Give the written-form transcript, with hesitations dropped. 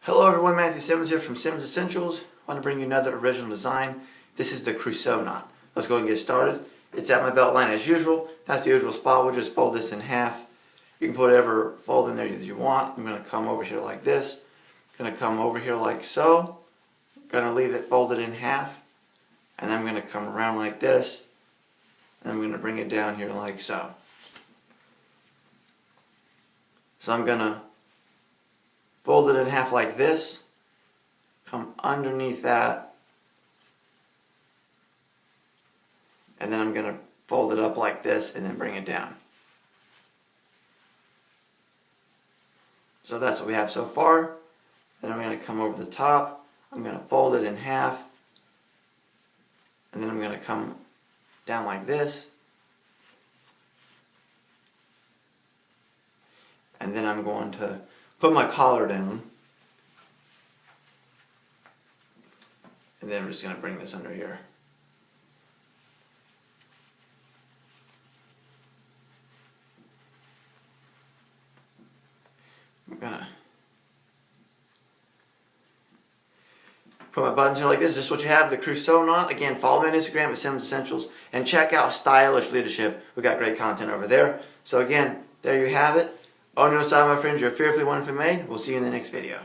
Hello everyone, Matthew Simmons here from SimmonsEssentials. I want to bring you another original design. This is the Crusoe knot. Let's go and get started. It's at my belt line as usual. That's the usual spot. We'll just fold this in half. You can put whatever fold in there that you want. I'm going to come over here like this. I'm going to come over here like so. I'm going to leave it folded in half. And then I'm going to come around like this. And I'm going to bring it down here like so. So I'm going to fold it in half like this, come underneath that, and then I'm going to fold it up like this and then bring it down. So that's what we have so far. Then I'm going to come over the top, I'm going to fold it in half, and then I'm going to come down like this, and then I'm going to put my collar down, and then I'm just going to bring this under here. I'm going to put my buttons here like this. This is what you have, the Crusoe knot. Again, follow me on Instagram at SimmonsEssentials, and check out Stylish Leadership. We've got great content over there. So again, there you have it. On your side, my friends, you're fearfully wonderfully made. We'll see you in the next video.